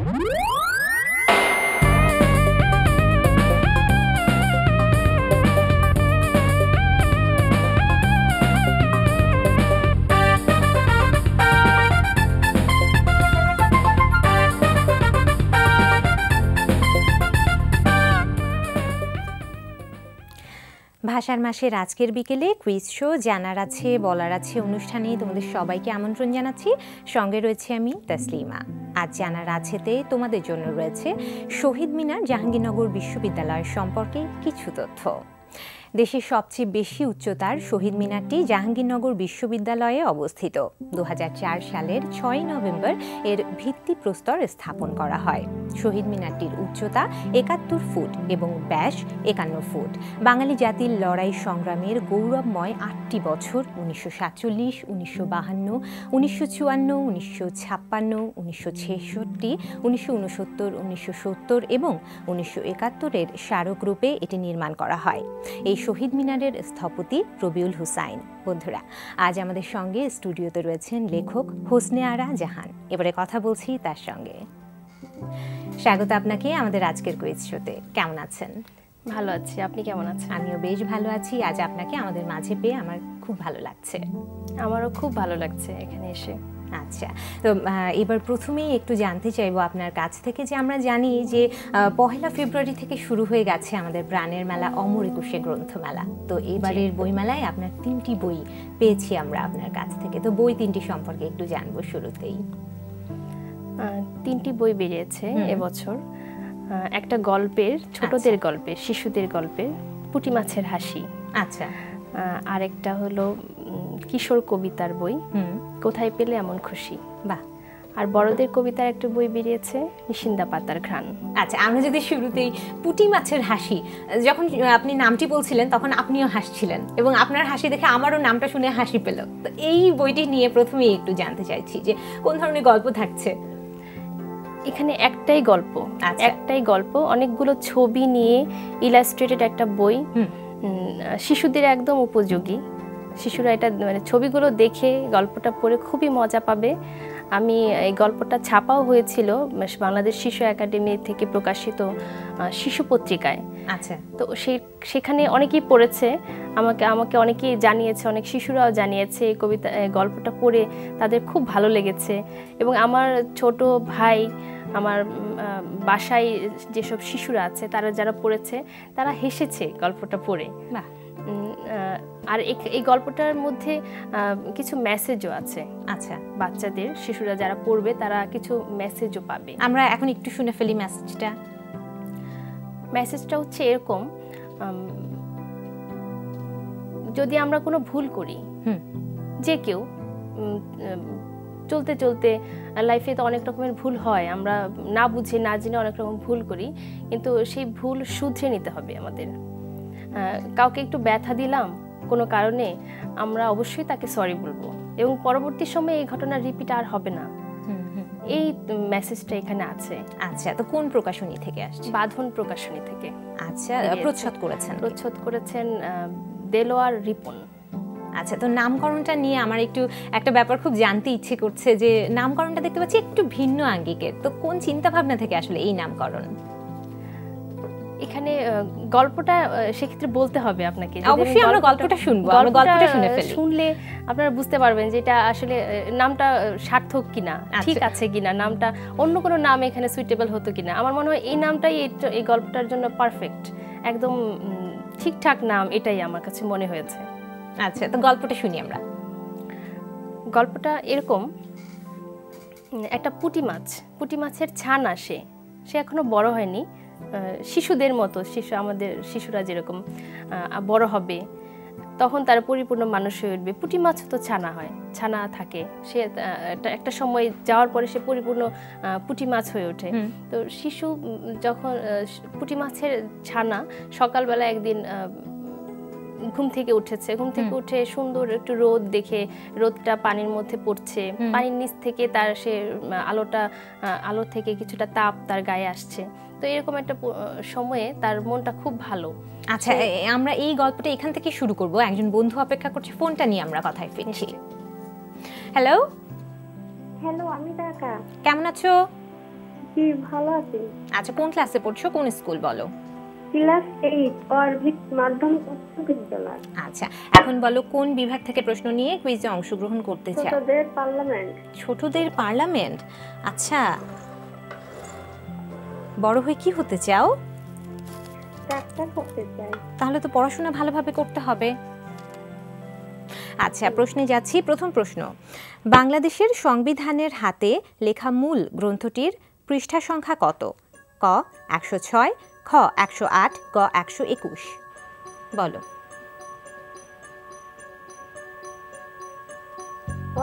ভাষার মাসের আজকের বিকেলে কুইজ শো জানার আছে বলার আছে অনুষ্ঠানে তোমাদের সবাইকে আমন্ত্রণ জানাচ্ছি। সঙ্গে রয়েছে আমি তাসলিমা। আজ জানার আছেতে তোমাদের জন্য রয়েছে শহীদ মিনার জাহাঙ্গীরনগর বিশ্ববিদ্যালয় সম্পর্কে কিছু তথ্য। দেশের সবচেয়ে বেশি উচ্চতার শহীদ মিনারটি জাহাঙ্গীরনগর বিশ্ববিদ্যালয়ে অবস্থিত। 2004 সালের 6 নভেম্বর এর ভিত্তিপ্রস্তর স্থাপন করা হয়। শহীদ মিনারটির উচ্চতা 71 ফুট এবং ব্যাস 51 ফুট। বাঙালি জাতির লড়াই সংগ্রামের গৌরবময় 8টি বছর 1947, 1952, 1954, 1956, 1966, 1969, 1970 এবং 1971 স্মারকরূপে এটি নির্মাণ করা হয়। এই শহীদ মিনারের স্থপতি রবিউল হুসাইন। বন্ধুরা, আজ আমাদের সঙ্গে স্টুডিওতে রয়েছেন লেখক হোসনে আরা জাহান। এবারে কথা বলছি তার সঙ্গে। স্বাগত আপনাকে আমাদের আজকের কুইজ শোতে। কেমন আছেন? ভালো আছি, আপনি কেমন আছেন? আমিও বেশ ভালো আছি। আজ আপনাকে আমাদের মাঝে পেয়ে আমার খুব ভালো লাগছে। আমারও খুব ভালো লাগছে এখানে এসে। আচ্ছা, তো এবার প্রথমেই একটু জানতে চাইবো আপনার কাছ থেকে যে আমরা জানি যে 1 ফেব্রুয়ারি থেকে শুরু হয়ে গেছে আমাদের প্রাণের মেলা অমর একুশে গ্রন্থমেলা। তো এবারের বইমেলায় আপনার 3টি বই পেয়েছি আমরা আপনার কাছ থেকে। তো বই 3টি সম্পর্কে একটু জানবো শুরুতেই। 3টি বই বেরিয়েছে এবছর। একটা গল্পের, ছোটদের গল্পের, শিশুদের গল্পের পুঁটি মাছের হাসি। আচ্ছা। আরেকটা হলো কিশোর কবিতার বই, কোথায় পেলে এমন খুশি। বাহ। আর বড়দের কবিতার একটা বই বেরিয়েছে, নিশিন্দা পাতার ঘ্রাণ। আচ্ছা, আমরা যদি শুরুতেই পুঁটি মাছের হাসি, যখন আপনি নামটি বলছিলেন তখন আপনিও হাসছিলেন এবং আপনার হাসি দেখে আমারও নামটা শুনে হাসি পেল। তো এই বইটি নিয়ে প্রথমেই একটু জানতে চাইছি যে কোন ধরনের গল্প থাকছে এখানে? একটাই গল্প, একটাই গল্প, অনেকগুলো ছবি নিয়ে ইলাস্ট্রেটেড একটা বই, শিশুদের একদম উপযোগী। শিশুরা এটা মানে ছবিগুলো দেখে গল্পটা পড়ে খুবই মজা পাবে। আমি এই গল্পটা ছাপাও হয়েছিল বাংলাদেশ শিশু একাডেমি থেকে প্রকাশিত শিশু পত্রিকায়। আচ্ছা। তো সেখানে অনেকেই পড়েছে, আমাকে অনেকেই জানিয়েছে, অনেক শিশুরাও জানিয়েছে এই কবিতা গল্পটা পড়ে তাদের খুব ভালো লেগেছে। এবং আমার ছোট ভাই, আমার বাসায় যেসব শিশুরা আছে তারা যারা পড়েছে তারা হেসেছে গল্পটা পড়ে। আর এই গল্পটার মধ্যে কিছু মেসেজও আছে। আচ্ছা, বাচ্চাদের, শিশুরা যারা পড়বে তারা কিছু মেসেজও পাবে। আমরা এখন একটু শুনে ফেলি মেসেজটা হচ্ছে এরকম: যদি আমরা কোনো ভুল করি, যে কেউ চলতে চলতে লাইফে তো অনেক রকমের ভুল হয়, আমরা না বুঝে না জেনে অনেক রকম ভুল করি, কিন্তু সেই ভুল শুধরে নিতে হবে আমাদের। কাউকে একটু ব্যথা দিলাম কোনো কারণে, আমরা অবশ্যই তাকে সরি বলবো এবং পরবর্তী সময়ে এই ঘটনা রিপিট আর হবে না। এই মেসেজটা এখানে আছে। আচ্ছা, তো কোন প্রকাশনী থেকে আসছে? বাঁধন প্রকাশনী থেকে। আচ্ছা, প্রচ্ছদ করেছেন দেলোয়ার রিপন। আচ্ছা, তো নামকরণটা নিয়ে আমার একটা ব্যাপার খুব জানতে ইচ্ছে করছে যে নামকরণটা দেখতে পাচ্ছি একটু ভিন্ন আঙ্গিকের। তো কোন চিন্তা ভাবনা থেকে আসলে এই নামকরণ? এখানে গল্পটা সেক্ষেত্রে বলতে হবে আপনাকে। অবশ্যই আমরা গল্পটা শুনবো, আমরা গল্পটা শুনে ফেলি। শুনলে আপনারা বুঝতে পারবেন যে এটা আসলে নামটা সার্থক কিনা, ঠিক আছে কিনা, নামটা অন্য কোনো নাম এখানে সুইটেবল হতো কিনা। আমার মনে হয় এই নামটাই এই গল্পটার জন্য পারফেক্ট, একদম ঠিকঠাক নাম, এটাই আমার কাছে মনে হয়েছে। আচ্ছা, তো গল্পটা শুনি আমরা। গল্পটা এরকম: একটা পুঁটি মাছের ছানা, সে এখনো বড় হয়নি, শিশুদের মতো, আমাদের শিশুরা যেরকম বড় হবে তখন তারা পরিপূর্ণ মানুষ হয়ে উঠবে। পুঁটি মাছও তো ছানা থাকে, সে একটা সময় যাওয়ার পরে সে পরিপূর্ণ পুঁটি মাছ হয়ে ওঠে। তো শিশু যখন পুঁটি মাছের ছানা সকালবেলা একদিন ঘুম থেকে উঠে সুন্দর একটু রোদ দেখে, রোদটা পানির মধ্যে পড়ছে, পানির নিচ থেকে তার আলো থেকে কিছুটা তাপ তার গায়ে আসছে। তো এরকম একটা সময়ে তার মনটা খুব ভালো। আচ্ছা, আমরা এই গল্পটা এখান থেকে শুরু করব। একজন বন্ধু অপেক্ষা করছে, ফোনটা নিয়ে আমরা কথায় ফিরছি। হ্যালো, আমি ঢাকা। কেমন আছো? জি ভালো আছি। আচ্ছা, কোন ক্লাসে পড়ছো, কোন স্কুল বলো? ক্লাস 8 অরবিট মাধ্যমিক উচ্চ বিদ্যালয়। আচ্ছা, এখন বলো কোন বিভাগ থেকে প্রশ্ন নিয়ে কুইজে অংশগ্রহণ করতে চাও? ছোটদের পার্লামেন্ট। ছোটদের পার্লামেন্ট। আচ্ছা, বড় হয়ে কি হতে চাও? ডাক্তার হতে চাই। তাহলে তো পড়াশোনা ভালোভাবে করতে হবে। আচ্ছা, প্রশ্নে যাচ্ছি। প্রথম প্রশ্ন, বাংলাদেশের সংবিধানের হাতে লেখা মূল গ্রন্থটির পৃষ্ঠা সংখ্যা কত? ক 106, খ 108, গ 121। বলো।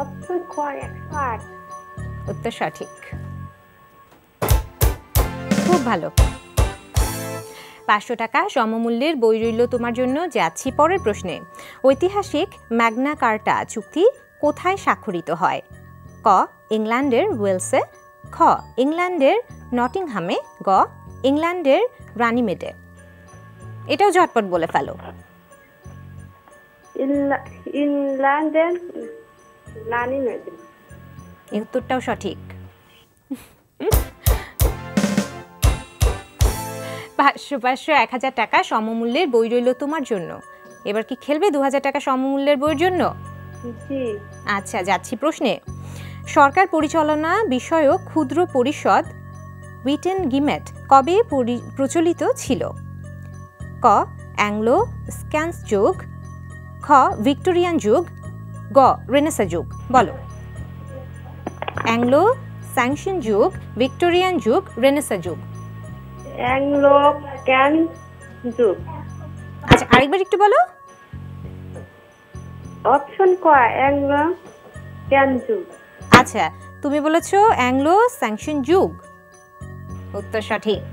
অপশন খ 108। উত্তর সঠিক, খুব ভালো। 500 টাকা সমমূল্যের বই রইল তোমার জন্য। যাচ্ছি পরের প্রশ্নে। ঐতিহাসিক ম্যাগনা কার্টা চুক্তি কোথায় স্বাক্ষরিত হয়? ক ইংল্যান্ডের ওয়েলসে, খ ইংল্যান্ডের নটিংহামে, গ ইংল্যান্ডের রানিমেডে। এটাও ঝটপট বলে ফেলো। ইংল্যান্ডের রানিমেডে। এই উত্তরটাও সঠিক। 500, 1000 টাকা সমমূল্যের বই রইল তোমার জন্য। এবার কি খেলবে 2000 টাকা সমমূল্যের বইয়ের জন্য? জি। আচ্ছা, যাচ্ছি প্রশ্নে। সরকার পরিচালনা বিষয়ক ক্ষুদ্র পরিষদ উইটেন গিমেট কবে প্রচলিত ছিল? ক অ্যাংলো স্ক্যান্স যুগ, খ ভিক্টোরিয়ান যুগ, গ রেনেসা যুগ। বলো। অ্যাংলো স্যাংশন যুগ, ভিক্টোরিয়ান যুগ, রেনেসা যুগ। অ্যাংলো ক্যান যুগ। আচ্ছা, আরেকবার একটু বলো। অপশন ক অ্যাংলো ক্যান যুগ। আচ্ছা, তুমি বলেছো অ্যাংলো স্যাংশন যুগ। উত্তর সঠিক।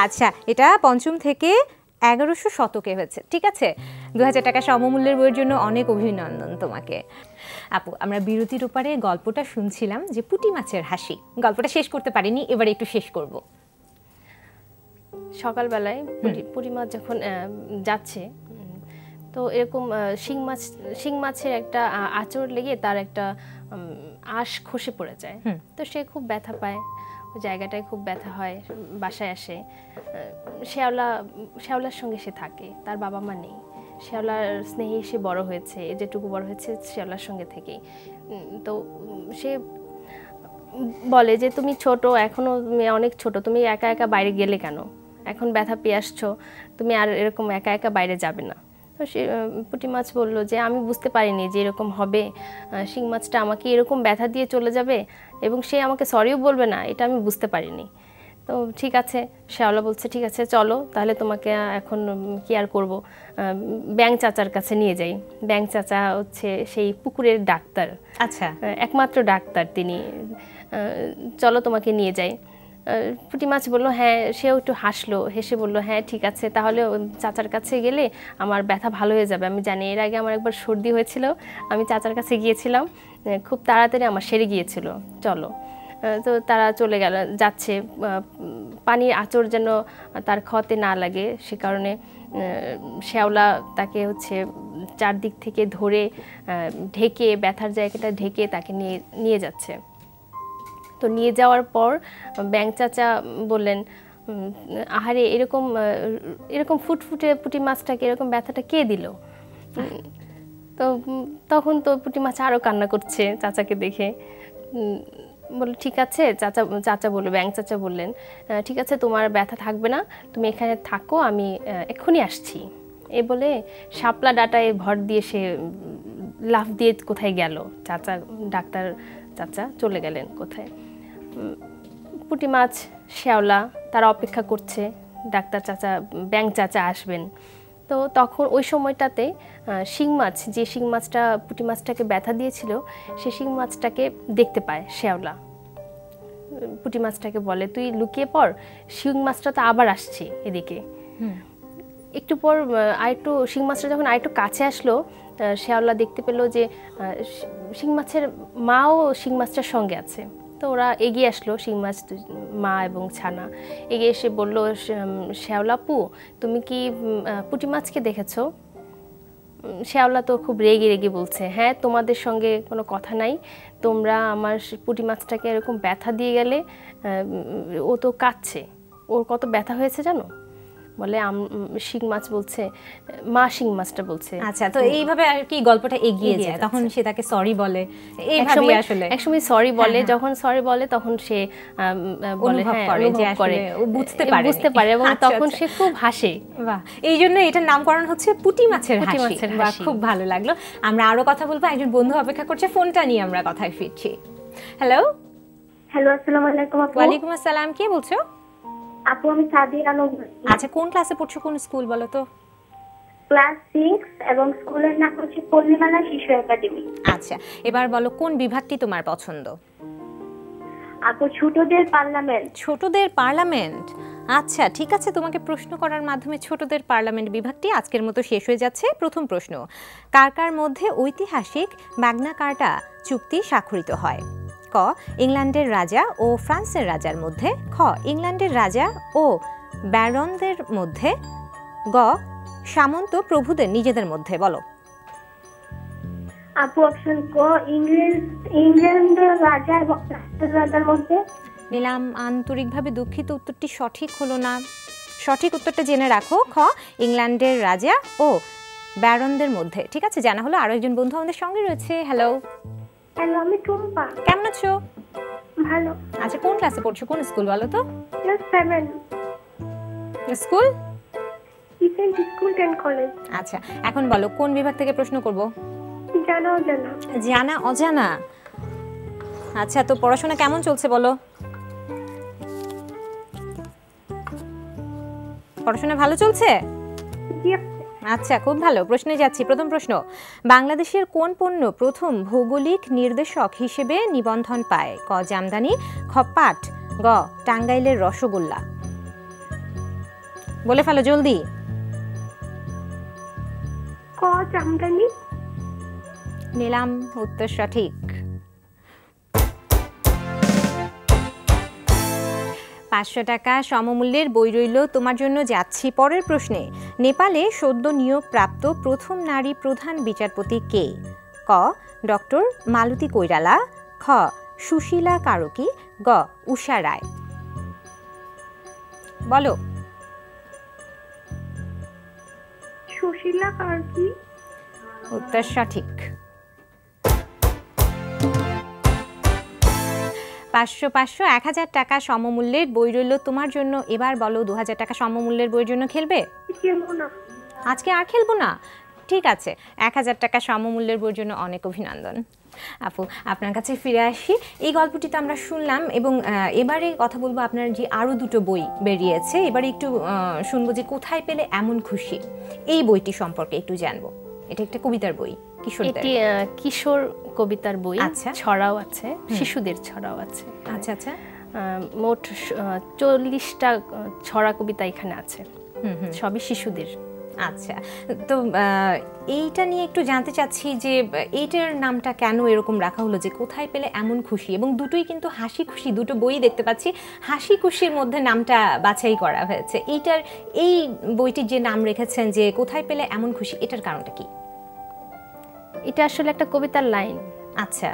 আচ্ছা, এটা 5ম থেকে 1100 শতকে হয়েছে। ঠিক আছে, 2000 টাকা সমমূল্যের বইয়ের জন্য অনেক অভিনন্দন তোমাকে। আপু, আমরা বিরতির ওপারে গল্পটা শুনছিলাম যে পুঁটি মাছের হাসি। গল্পটা শেষ করতে পারিনি, এবার একটু শেষ করব। সকালবেলায় পুঁটি মাছ যখন যাচ্ছে, তো এরকম শিং মাছের একটা আঁচড় লেগে তার একটা আঁশ খসে পড়ে যায়। তো সে খুব ব্যথা পায়, ওই জায়গাটায় খুব ব্যথা হয়। বাসায় আসে, শেওলার সঙ্গে সে থাকে, তার বাবা মা নেই। শেওলার স্নেহে সে বড় হয়েছে, যেটুকু বড় হয়েছে শেওলার সঙ্গে থেকেই। তো সে বলে যে তুমি ছোট, এখনো তুমি অনেক ছোট, তুমি একা একা বাইরে গেলে কেন? এখন ব্যথা পেয়ে আসছো, তুমি আর এরকম একা একা বাইরে যাবে না। তো সে পুঁটি মাছ বলল যে আমি বুঝতে পারিনি যে এরকম হবে, শিং মাছটা আমাকে এরকম ব্যথা দিয়ে চলে যাবে এবং সে আমাকে সরিও বলবে না, এটা আমি বুঝতে পারিনি। তো ঠিক আছে, শেওলা বলছে ঠিক আছে চলো তাহলে, তোমাকে এখন কি আর করবো, ব্যাঙ চাচার কাছে নিয়ে যাই। ব্যাঙ চাচা হচ্ছে সেই পুকুরের ডাক্তার। আচ্ছা, একমাত্র ডাক্তার তিনি। চলো তোমাকে নিয়ে যাই। পুঁটি মাছ বললো হ্যাঁ, সেও একটু হাসলো, হেসে বললো হ্যাঁ ঠিক আছে, তাহলে চাচার কাছে গেলে আমার ব্যথা ভালো হয়ে যাবে। আমি জানি, এর আগে আমার একবার সর্দি হয়েছিল, আমি চাচার কাছে গিয়েছিলাম, খুব তাড়াতাড়ি আমার সেরে গিয়েছিল, চলো। তো তারা চলে যাচ্ছে। পানির আঁচড় যেন তার ক্ষতে না লাগে, সে কারণে শেওলা তাকে হচ্ছে চারদিক থেকে ধরে ঢেকে, ব্যথার জায়গাটা ঢেকে তাকে নিয়ে যাচ্ছে। তো নিয়ে যাওয়ার পর ব্যাঙ চাচা বললেন, আহারে এরকম ফুটফুটে পুঁটি মাছটাকে এরকম ব্যথাটা কে দিল? তো তখন তো পুঁটি মাছ আরও কান্না করছে চাচাকে দেখে। বলল ঠিক আছে, চাচা বললো, ব্যাঙ চাচা বললেন ঠিক আছে তোমার ব্যথা থাকবে না, তুমি এখানে থাকো, আমি এক্ষুনি আসছি। এ বলে শাপলা ডাঁটায় ভর দিয়ে সে লাফ দিয়ে কোথায় গেল। ডাক্তার চাচা চলে গেলেন কোথায়। পুঁটি মাছ, শেওলা তারা অপেক্ষা করছে ডাক্তার চাচা, ব্যাঙ চাচা আসবেন। তো তখন ওই সময়টাতে শিং মাছ, যে শিং মাছটা পুঁটি মাছটাকে ব্যথা দিয়েছিল, সেই শিং মাছটাকে দেখতে পায় শেওলা। পুঁটি মাছটাকে বলে তুই লুকিয়ে পড়, শিং মাছটা তো আবার আসছে এদিকে। একটু পর আরেকটু শিং মাছটা যখন আরেকটু কাছে আসলো, শেওলা দেখতে পেল যে শিং মাছের মাও শিং মাছটার সঙ্গে আছে। তো ওরা এগিয়ে আসলো, শিং মাছ মা এবং ছানা এগিয়ে এসে বলল, শেওলাপু তুমি কি পুঁটি মাছকে দেখেছো? শ্যাওলা তো খুব রেগে রেগে বলছে, হ্যাঁ তোমাদের সঙ্গে কোনো কথা নাই, তোমরা আমার পুঁটি মাছটাকে এরকম ব্যথা দিয়ে গেলে, ও তো কাঁদছে, ওর কত ব্যথা হয়েছে জানো। বলে শিং মাছ বলছে, মা শিং মাছটা বলছে। আচ্ছা, তো এইভাবে আর কি গল্পটা এগিয়ে যায়, তখন সে তাকে সরি বলে, এইভাবে আসলে একসময় সরি বলে, যখন সরি বলে তখন সে বলে হ্যাঁ অনুভব করে, ও বুঝতে পারে এবং তখন সে খুব হাসে। বাহ, এই জন্য এটার নামকরণ হচ্ছে পুঁটি মাছের হাসি। বাহ, খুব ভালো লাগলো। আমরা আরো কথা বলবো, একজন বন্ধু অপেক্ষা করছে, ফোনটা নিয়ে আমরা কথায় ফিরছি। হ্যালো। হ্যালো, আসসালামু আলাইকুম আপু। ওয়ালাইকুম আসসালাম, কে বলছো? আপু আমি সাদিয়া আলম। আচ্ছা, কোন ক্লাসে পড়ছো, কোন স্কুল বলো তো? ক্লাস 6 এবং স্কুলের নাম হচ্ছে পল্লীমালা শিশু একাডেমি। আচ্ছা, এবার বলো কোন বিভাগটি তোমার পছন্দ? আপু ছোটদের পার্লামেন্ট। ছোটদের পার্লামেন্ট, আচ্ছা ঠিক আছে, তোমাকে প্রশ্ন করার মাধ্যমে ছোটদের পার্লামেন্ট বিভাগটি আজকের মতো শেষ হয়ে যাচ্ছে। প্রথম প্রশ্ন, কার কার মধ্যে ঐতিহাসিক ম্যাগনা কার্টা চুক্তি স্বাক্ষরিত হয়? ক, ইংল্যান্ডের রাজা ও ফ্রান্সের রাজার মধ্যে। খ, ইংল্যান্ডের রাজা ও ব্যারনদের মধ্যে। গ, সামন্ত প্রভুদের নিজেদের মধ্যে। বলো। আপু অপশন ক, ইংল্যান্ডের রাজা এবং ফ্রান্সের রাজার মধ্যে। নিলাম, আন্তরিকভাবে দুঃখিত, উত্তরটি সঠিক হলো না। সঠিক উত্তরটা জেনে রাখো, খ, ইংল্যান্ডের রাজা ও ব্যারনদের মধ্যে। ঠিক আছে, জানা হলো। আরো একজন বন্ধু আমাদের সঙ্গে রয়েছে। হ্যালো। হ্যালো, আমি টুম্পা। কেমন আছো? ভালো। আচ্ছা, কোন ক্লাসে পড়ছো, কোন স্কুল বলো তো? ক্লাস 7। স্কুল? ইসেন্ট স্কুল এন্ড কলেজ। আচ্ছা, এখন বলো কোন বিভাগ থেকে প্রশ্ন করব? জানা অজানা। জানা অজানা। আচ্ছা, তো পড়াশোনা কেমন চলছে বলো? পড়াশোনা ভালো চলছে? জি। আচ্ছা, খুব ভালো। প্রশ্নে যাচ্ছি। প্রথম প্রশ্ন, বাংলাদেশের কোন পণ্য প্রথম ভৌগোলিক নির্দেশক হিসেবে নিবন্ধন পায়? ক, জামদানি। খ, পাট। গ, টাঙ্গাইলের রসগোল্লা। বলে ফেলো জলদি। ক, জামদানি। নিলাম, উত্তর সঠিক। 500 টাকা সমমূল্যের বই রইল তোমার জন্য। যাচ্ছি পরের প্রশ্নে। নেপালে সদ্য নিয়োগপ্রাপ্ত প্রথম নারী প্রধান বিচারপতি কে? ক, ডক্টর মালতী কৈরালা। খ, সুশীলা কারকি। গ, উষা রায়। বলো। সুশীলা কারকি। উত্তর সঠিক। 500 1000 টাকা সমমূল্যের বই রইল তোমার জন্য। এবার বলো, 2000 টাকা সমমূল্যের বইয়ের জন্য খেলবে? খেলবো না আজকে, আর খেলবো না? ঠিক আছে, 1000 টাকা সমমূল্যের বইয়ের জন্য অনেক অভিনন্দন। আপু, আপনার কাছে ফিরে আসি। এই গল্পটি তো আমরা শুনলাম, এবং এবারে কথা বলবো আপনার যে আরও দুটো বই বেরিয়েছে। এবারে একটু শুনবো যে কোথায় পেলে এমন খুশি, এই বইটি সম্পর্কে একটু জানবো। এটা একটা কবিতার বই, কিশোরদের। এটি কিশোর কবিতার বই। আচ্ছা। ছড়াও আছে, শিশুদের ছড়াও আছে। আচ্ছা আচ্ছা। মোট 40টা ছড়া কবিতা এখানে আছে, সবই শিশুদের। আচ্ছা, তো এইটা নিয়ে একটু জানতে চাচ্ছি যে এইটার নামটা কেন এরকম রাখা হলো, যে কোথায় পেলে এমন খুশি, এবং দুটোই কিন্তু হাসি খুশি, দুটো বই দেখতে পাচ্ছি হাসি খুশির মধ্যে নামটা বাছাই করা হয়েছে। এই বইটির যে নাম রেখেছেন যে কোথায় পেলে এমন খুশি, এটার কারণটা কি? এটা আসলে একটা কবিতার লাইন। আচ্ছা,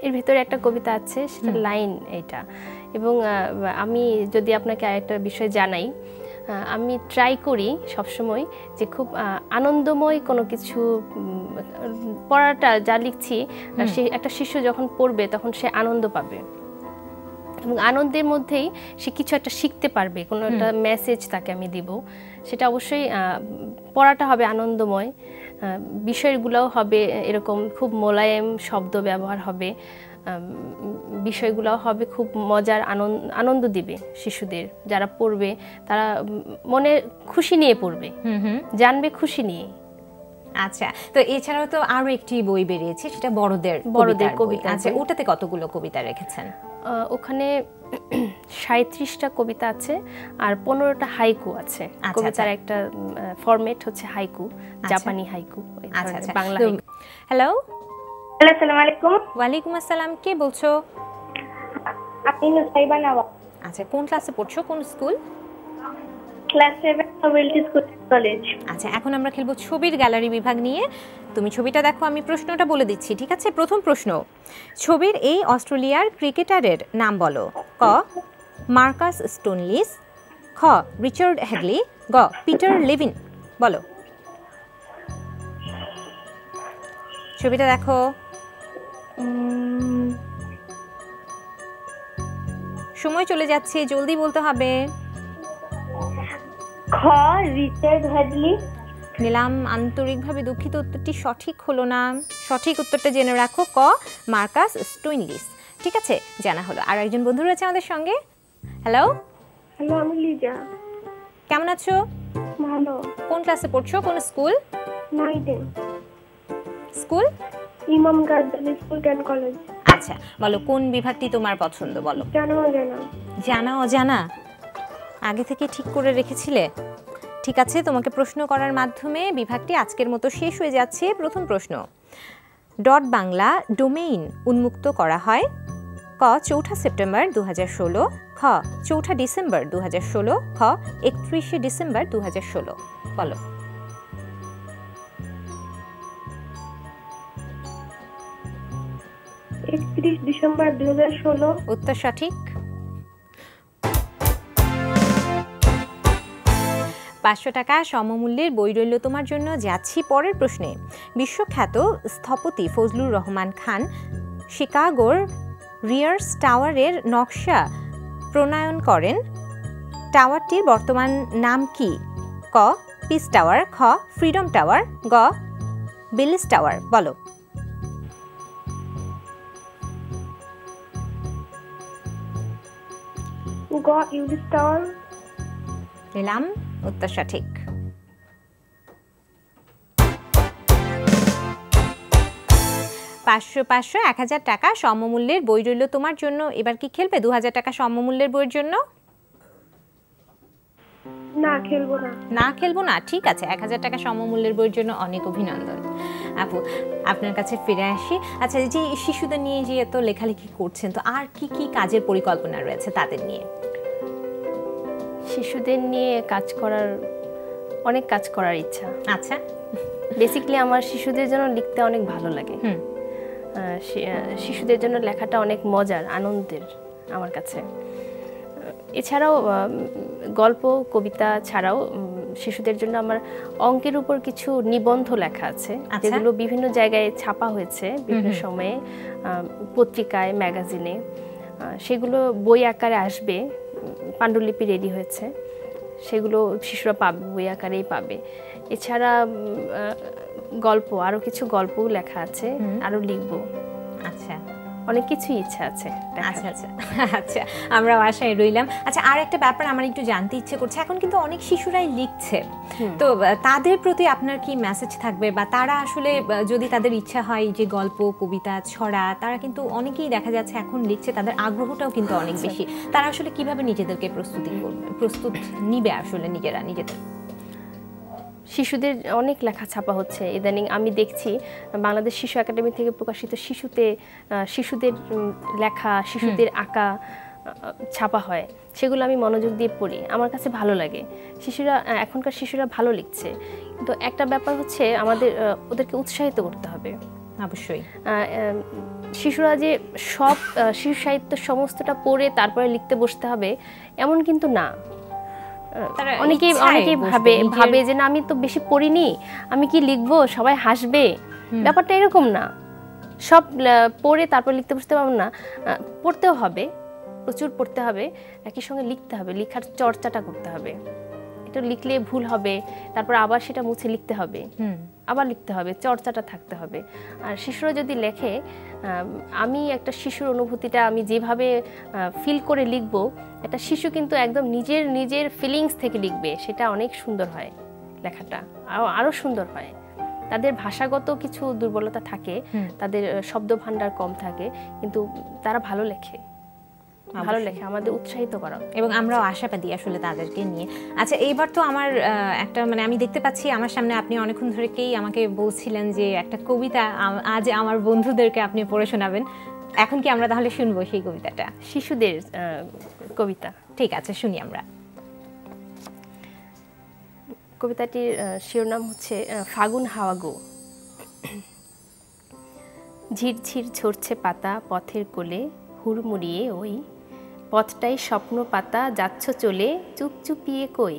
এর ভিতরে একটা কবিতা আছে, সেটা লাইন এটা। এবং আমি যদি আপনাকে আরেকটা বিষয় জানাই, আমি ট্রাই করি সবসময় যে খুব আনন্দময় কোনো কিছু পড়াটা যা লিখছি, সে একটা শিশু যখন পড়বে তখন সে আনন্দ পাবে, এবং আনন্দের মধ্যেই সে কিছু একটা শিখতে পারবে, কোনো একটা মেসেজ তাকে আমি দিব। সেটা অবশ্যই পড়াটা হবে আনন্দময়, বিষয়গুলোও হবে এরকম খুব মোলায়েম শব্দ ব্যবহার হবে, বিষয়গুলোও হবে খুব মজার, আনন্দ দিবে শিশুদের। যারা পড়বে তারা মনে খুশি নিয়ে পড়বে, জানবে খুশি নিয়ে। আচ্ছা, তো এছাড়াও তো আরো একটি বই বেরিয়েছে, সেটা বড়দের কবিতা। আচ্ছা, ওটাতে কতগুলো কবিতা রেখেছেন? ওখানে 37টা কবিতা আছে, আর 15টা হাইকু আছে। কবিতার একটা ফরম্যাট হচ্ছে হাইকু, জাপানি হাইকু, বাংলা হাইকু। হ্যালো। আসসালামু আলাইকুম। ওয়ালাইকুম আসসালাম, কে বলছো? আপনি নুসাইবা নওয়াজ। আচ্ছা, কোন ক্লাসে পড়ছো, কোন স্কুল? ক্লাস 7। নভেলটি স্কুল কলেজ। আচ্ছা, এখন আমরা খেলবো ছবির গ্যালারি বিভাগ নিয়ে। তুমি ছবিটা দেখো, আমি প্রশ্নটা বলে দিচ্ছি, ঠিক আছে? প্রথম প্রশ্ন, ছবির এই অস্ট্রেলিয়ার ক্রিকেটারের নাম বলো। ক মার্কাস স্টোনলিস, খ রিচার্ড হ্যাডলি, গ পিটার লেভিন। বলো, ছবিটা দেখো। সময় চলে যাচ্ছে, জলদি বলতে হবে। খ রিচার্ড হ্যাডলি। নিলাম, আন্তরিকভাবে দুঃখিত, উত্তরটি সঠিক হলো না। সঠিক উত্তরটা জেনে রাখো, ক মার্কাস স্টোনলিস। ঠিক আছে, জানা হলো। আর একজন বন্ধু রয়েছে আমাদের সঙ্গে। হ্যালো। হ্যালো, আমি লিজা। কেমন আছো? ভালো। কোন ক্লাসে পড়ছো? কোন স্কুল? 9 স্কুল ইমাম গাজ্জালি স্কুল অ্যান্ড কলেজ। আচ্ছা, বলো কোন বিভাগটি তোমার পছন্দ? বলো। জানা অজানা। জানা অজানা আগে থেকে ঠিক করে রেখেছিলে? ঠিক আছে, তোমাকে প্রশ্ন করার মাধ্যমে বিভাগটি আজকের মতো শেষ হয়ে যাচ্ছে। প্রথম প্রশ্ন, ডট বাংলা ডোমেইন উন্মুক্ত করা হয়। ক 4 সেপ্টেম্বর 2016, খ 4 ডিসেম্বর 2016, খ 31 ডিসেম্বর 2016। বলো। 31 ডিসেম্বর 2016। উত্তর সঠিক। 500 টাকা সমমূল্যের বই রইল তোমার জন্য। যাচ্ছি পরের প্রশ্নে। বিশ্বখ্যাত স্থপতি ফজলুর রহমান খান শিকাগোর রিয়ার্স টাওয়ারের নকশা প্রণয়ন করেন। টাওয়ারটির বর্তমান নাম কি? ক পিস টাওয়ার, খ ফ্রিডম টাওয়ার, গ বিলিস টাওয়ার। বলো। গ ইউলিস টাওয়ার। নিলাম, উত্তর সঠিক। 500 1000 টাকা সমমূল্যের বই রইল তোমার জন্য। এবার কি খেলবে 2000 টাকা সমমূল্যের বইয়ের জন্য? না, খেলবো না। না খেলবো না, ঠিক আছে। 1000 টাকা সমমূল্যের বইয়ের জন্য অনেক অভিনন্দন। আপু, আপনার কাছে ফিরে আসি। আচ্ছা, যে শিশুদের নিয়ে যে এত লেখালেখি করছেন, তো আর কি কি কাজের পরিকল্পনা রয়েছে তাদের নিয়ে? শিশুদের নিয়ে অনেক কাজ করার ইচ্ছা। আচ্ছা, বেসিক্যালি আমার শিশুদের জন্য লিখতে অনেক ভালো লাগে। শিশুদের জন্য লেখাটা অনেক মজার, আনন্দের আমার কাছে। এছাড়াও গল্প কবিতা ছাড়াও শিশুদের জন্য আমার অঙ্কের উপর কিছু নিবন্ধ লেখা আছে, যেগুলো বিভিন্ন জায়গায় ছাপা হয়েছে, বিভিন্ন সময়ে পত্রিকায়, ম্যাগাজিনে। সেগুলো বই আকারে আসবে, পাণ্ডুলিপি রেডি হয়েছে, সেগুলো শিশুরা পাবে, বই আকারেই পাবে। এছাড়া গল্প, আরও কিছু গল্পও লেখা আছে, আরও লিখবো। আচ্ছা, অনেক কিছু ইচ্ছা আছে। আচ্ছা আচ্ছা আচ্ছা, আমরা আশায় রইলাম। আচ্ছা, আর একটা ব্যাপার আমার একটু জানতে ইচ্ছে করছে, এখন কিন্তু অনেক শিশুরাই লিখছে, তো তাদের প্রতি আপনার কি মেসেজ থাকবে? বা তারা আসলে যদি তাদের ইচ্ছা হয় যে গল্প কবিতা ছড়া, তারা কিন্তু অনেকেই দেখা যাচ্ছে এখন লিখছে, তাদের আগ্রহটাও কিন্তু অনেক বেশি। তারা আসলে কিভাবে নিজেদেরকে প্রস্তুত নিবে আসলে নিজেদের? শিশুদের অনেক লেখা ছাপা হচ্ছে ইদানিং। আমি দেখছি বাংলাদেশ শিশু একাডেমি থেকে প্রকাশিত শিশুদের লেখা, শিশুদের আঁকা ছাপা হয়, সেগুলো আমি মনোযোগ দিয়ে পড়ি, আমার কাছে ভালো লাগে। এখনকার শিশুরা ভালো লিখছে, কিন্তু একটা ব্যাপার হচ্ছে আমাদের ওদেরকে উৎসাহিত করতে হবে। অবশ্যই শিশুরা যে সব শিশু সাহিত্য সমস্তটা পড়ে তারপরে লিখতে বসতে হবে এমন কিন্তু না। অনেকেই ভাবে যে না, আমি তো বেশি পড়িনি, আমি কি লিখবো, সবাই হাসবে। ব্যাপারটা এরকম না। সব পড়ে তারপর লিখতে বসতে পারবো না, পড়তেও হবে, প্রচুর পড়তে হবে, একই সঙ্গে লিখতে হবে, লেখার চর্চাটা করতে হবে। এটা লিখলে ভুল হবে, তারপর আবার সেটা মুছে লিখতে হবে, আবার লিখতে হবে, চর্চাটা থাকতে হবে। আর শিশুরা যদি লেখে, আমি একটা শিশুর অনুভূতিটা আমি যেভাবে ফিল করে লিখব, একটা শিশু কিন্তু একদম নিজের ফিলিংস থেকে লিখবে, সেটা অনেক সুন্দর হয়, লেখাটা আরও সুন্দর হয়। তাদের ভাষাগত কিছু দুর্বলতা থাকে, তাদের শব্দ ভাণ্ডার কম থাকে, কিন্তু তারা ভালো লেখে, আমাদের উৎসাহিত করা, এবং আমরাও আশাবাদী আসলে তাদেরকে নিয়ে। আচ্ছা, এইবার তো আমার একটা আমি দেখতে পাচ্ছি আমার সামনে, আপনি অনেকক্ষণ ধরেই আমাকে বলছিলেন যে একটা কবিতা আজ আমার বন্ধুদেরকে আপনি পড়ে শোনাবেন। এখন কি আমরা তাহলে শুনবো সেই কবিতাটা? শিশুদের কবিতা। ঠিক আছে, শুনি আমরা। কবিতাটির শিরোনাম হচ্ছে ফাগুন হাওয়া গো। ঝিরঝির ঝরছে পাতা পথের কোলে, হুড়মুড়িয়ে ওই পথটাই স্বপ্ন পাতা, যাচ্ছ চলে চুপচুপিয়ে কই।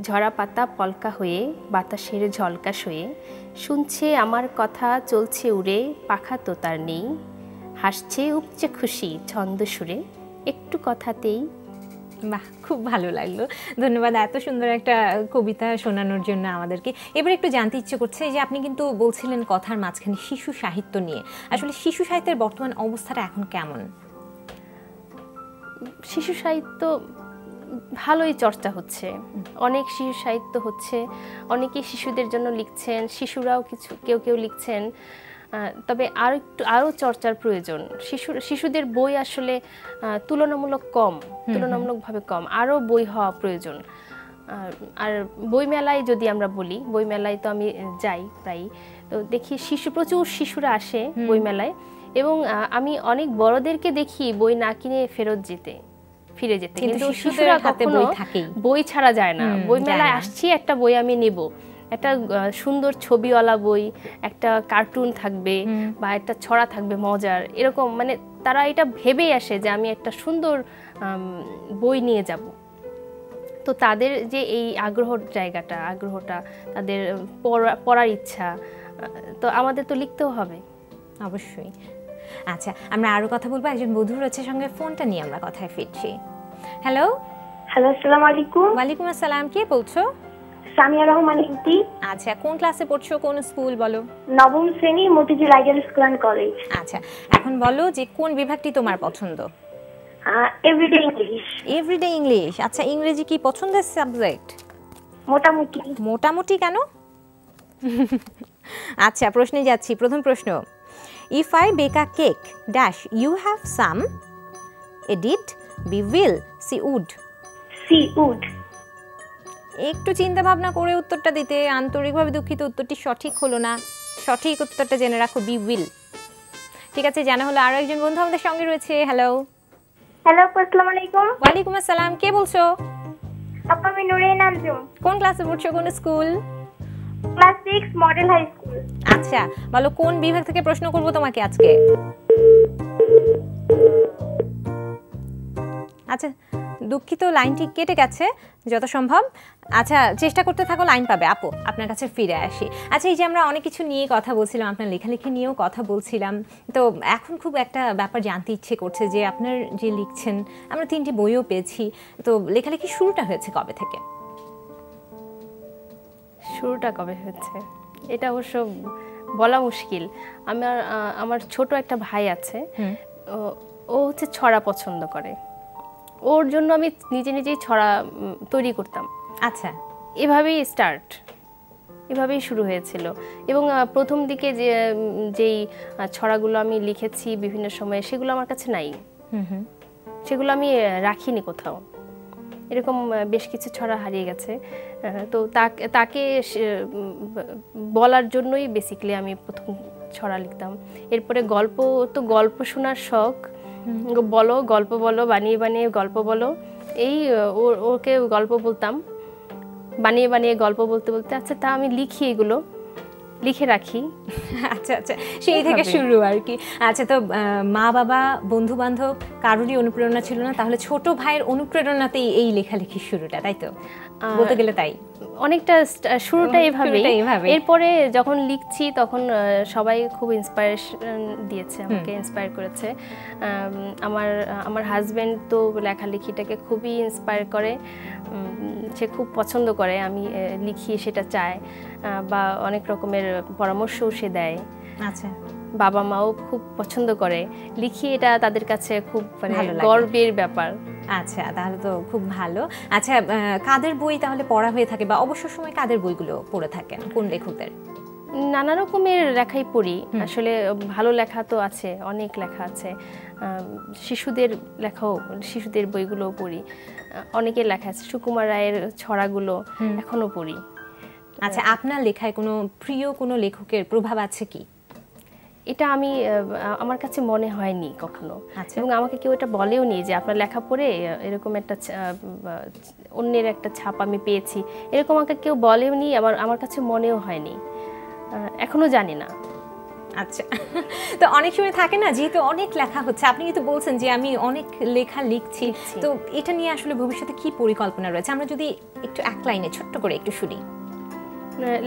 ঝরা পাতা পলকা হয়ে বাতাসের ঝলকা সয়ে, শুনছে আমার কথা চলছে উড়ে, পাখা তো তার নেই। হাসছে উপচে খুশি ছন্দ সুরে, একটু কথাতেই। বাহ, খুব ভালো লাগলো। ধন্যবাদ এত সুন্দর একটা কবিতা শোনানোর জন্য আমাদেরকে। এবার একটু জানতে ইচ্ছে করছে যে আপনি কিন্তু বলছিলেন কথার মাঝখানে শিশু সাহিত্য নিয়ে, আসলে শিশু সাহিত্যের বর্তমান অবস্থাটা এখন কেমন? শিশু সাহিত্য ভালোই চর্চা হচ্ছে, অনেক শিশু সাহিত্য হচ্ছে, অনেকেই শিশুদের জন্য লিখছেন, শিশুরাও কেউ কেউ লিখছেন। তবে আরও চর্চার প্রয়োজন। শিশুদের বই আসলে তুলনামূলকভাবে কম, আরও বই হওয়া প্রয়োজন। আর বইমেলায় যদি আমরা বলি, বইমেলায় তো আমি যাই প্রায়, তো দেখি প্রচুর শিশুরা আসে বইমেলায়, এবং আমি অনেক বড়দেরকে দেখি বই না কিনে ফিরে যেতে, কিন্তু শিশুরা কখনো বই ছাড়া যায় না। বইমেলায় আসছি, একটা বই আমি নেব, একটা সুন্দর ছবিওয়ালা বই, একটা কার্টুন থাকবে বা একটা ছড়া থাকবে মজার, এরকম মানে তারা এটা ভেবেই আসে যে আমি একটা সুন্দর বই নিয়ে যাব। তো তাদের যে এই আগ্রহটা তাদের পড়ার ইচ্ছা, তো আমাদের তো লিখতেও হবে অবশ্যই। আচ্ছা, আমরা আরো কথা বলবো। একজন বন্ধু রয়েছে সঙ্গে, ফোনটা নিয়ে আমরা কথায় ফিরছি। হ্যালো। আসসালামু আলাইকুম। ওয়ালাইকুম আসসালাম, কে বলছো? সামিয়া রহমান ইতি। আচ্ছা, কোন ক্লাসে পড়ছো, কোন স্কুল বলো? নবম শ্রেণী, Motijheel ideal school and college. আচ্ছা, এখন বলো যে কোন বিভাগটি তোমার পছন্দ? Everyday English. Everyday English. আচ্ছা, ইংরেজি কি পছন্দের সাবজেক্ট? মোটামুটি। মোটামুটি কেন? আচ্ছা, প্রশ্নে যাচ্ছি। প্রথম প্রশ্ন, if I bake a cake dash you have some, A did, B will, C would. C would. একটু চিন্তা ভাবনা করে উত্তরটা দিতে। আন্তরিকভাবে দুঃখিত, উত্তরটি সঠিক হলো না। সঠিক উত্তরটা জেনে রাখো, বি উইল। ঠিক আছে, জানা হলো। আরো একজন বন্ধু আমাদের সঙ্গে রয়েছে। হ্যালো। আসসালামু আলাইকুম। ওয়ালাইকুম আসসালাম, কে বলছো? আমি নুরিন আঞ্জুম। কোন ক্লাসে পড়ছো, কোন school? Class 6, model high school. আচ্ছা, বলো কোন বিভাগ থেকে প্রশ্ন করব তোমাকে আজকে? আচ্ছা, দুঃখিত, লাইনটি কেটে গেছে যত সম্ভব। আচ্ছা, চেষ্টা করতে থাকো, লাইন পাবে। আপু, আপনার কাছে ফিরে আসি। আচ্ছা, এই যে আমরা অনেক কিছু নিয়ে কথা বলছিলাম, আপনার লেখালেখি নিয়েও কথা বলছিলাম, তো এখন খুব একটা ব্যাপার জানতে ইচ্ছে করছে যে আপনার যে লিখছেন, আমরা 3টি বইও পেয়েছি, তো লেখালেখি শুরুটা হয়েছে কবে থেকে? শুরুটা কবে হয়েছে এটা অবশ্য বলা মুশকিল। আমার ছোট একটা ভাই আছে, ও হচ্ছে ছড়া পছন্দ করে, ওর জন্য আমি নিজেই ছড়া তৈরি করতাম। আচ্ছা, এভাবেই শুরু হয়েছিল। এবং প্রথম দিকে যেই ছড়াগুলো আমি লিখেছি বিভিন্ন সময়ে, সেগুলো আমার কাছে নাই, সেগুলো আমি রাখিনি কোথাও। এরকম বেশ কিছু ছড়া হারিয়ে গেছে। তো তাকে বলার জন্যই বেসিক্যালি আমি প্রথম ছড়া লিখতাম। এরপরে গল্প শোনার শখ, গল্প বলো, বানিয়ে গল্প বলো, এই ওকে গল্প বলতাম, বানিয়ে গল্প বলতে আচ্ছা তা আমি লিখি, এগুলো লিখে রাখি। আচ্ছা, সেই থেকে শুরু আর কি। আচ্ছা, তো মা বাবা, বন্ধু বান্ধব কারোরই অনুপ্রেরণা ছিল না? তাহলে ছোট ভাইয়ের অনুপ্রেরণাতেই এই লেখালেখির শুরুটা, তাই তো বলতে গেলে? তাই অনেকটা শুরুটা এইভাবেই। এরপরে যখন লিখছি তখন সবাই খুব ইন্সপায়ারেশন দিয়েছে, আমাকে ইন্সপায়ার করেছে। আমার হাজব্যান্ড তো লেখালেখিটাকে খুবই ইন্সপায়ার করে, সে খুব পছন্দ করে আমি লিখি, সেটা চায়, বা অনেক রকমের পরামর্শও সে দেয়। আচ্ছা, বাবা মাও খুব পছন্দ করে লিখি, এটা তাদের কাছে খুব গর্বের ব্যাপার। আচ্ছা, তাহলে তো খুব ভালো। আচ্ছা, কাদের বই তাহলে পড়া হয়ে থাকে, বা অবসর সময় কাদের বইগুলো পড়ে থাকেন, কোন লেখকদের? নানা রকমের লেখাই পড়ি আসলে। ভালো লেখা তো আছে, অনেক লেখা আছে, শিশুদের বইগুলোও পড়ি, অনেকের লেখা আছে। সুকুমার রায়ের ছড়াগুলো এখনো পড়ি। আচ্ছা, আপনার লেখায় কোনো প্রিয় কোনো লেখকের প্রভাব আছে কি? এটা আমি আমার কাছে মনে হয়নি কখনো। আচ্ছা। এবং আমাকে কেউ এটা বলেও নি যে আপনার লেখা পড়ে এরকম একটা অন্যের একটা ছাপ আমি পেয়েছি, এরকম আমাকে কেউ বলেও নি, আবার আমার কাছে মনেও হয়নি, এখনো জানি না। আচ্ছা, তো অনেক সময় থাকে না, যেহেতু অনেক লেখা হচ্ছে, আপনি কিন্তু বলছেন যে আমি অনেক লেখা লিখছি, তো এটা নিয়ে আসলে ভবিষ্যতে কি পরিকল্পনা রয়েছে? আমরা যদি একটু এক লাইনে ছোট্ট করে একটু শুনি।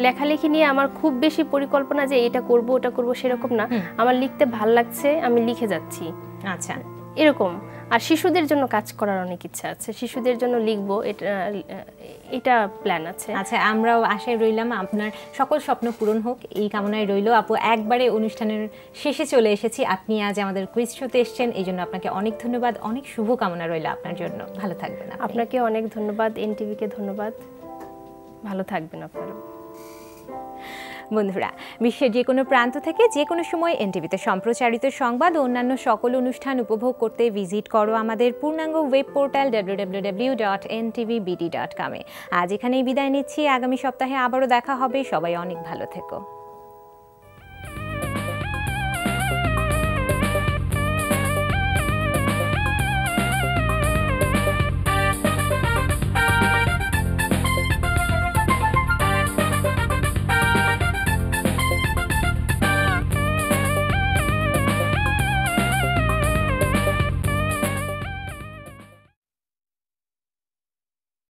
লেখালেখি নিয়ে আমার খুব বেশি পরিকল্পনা যে এটা করব ওটা করব সেরকম না, আমার লিখতে ভাল লাগছে, আমি লিখে যাচ্ছি। আচ্ছা, এরকম। আর শিশুদের জন্য কাজ করার অনেক ইচ্ছা আছে, শিশুদের জন্য লিখবো, এটা প্ল্যান আছে। আচ্ছা, আমরাও আশায় রইলাম আপনার সকল স্বপ্ন পূরণ হোক, এই কামনায় রইল। আপু, একবারে অনুষ্ঠানের শেষে চলে এসেছি, আপনি আজ আমাদের কুইজ শোতে এসেছেন, এই জন্য আপনাকে অনেক ধন্যবাদ, অনেক শুভ কামনা রইল আপনার জন্য। ভালো থাকবেন। আপনাকে অনেক ধন্যবাদ, এনটিভিকে ধন্যবাদ, ভালো থাকবেন আপনারা। বন্ধুরা, বিশ্বের যে কোনো প্রান্ত থেকে যে কোনো সময় এনটিভিতে সম্প্রচারিত সংবাদ ও অন্যান্য সকল অনুষ্ঠান উপভোগ করতে ভিজিট করো আমাদের পূর্ণাঙ্গ ওয়েব পোর্টাল www.ntvbd.com-এ। আজ এখানেই বিদায় নিচ্ছি, আগামী সপ্তাহে আবারও দেখা হবে। সবাই অনেক ভালো থেকো।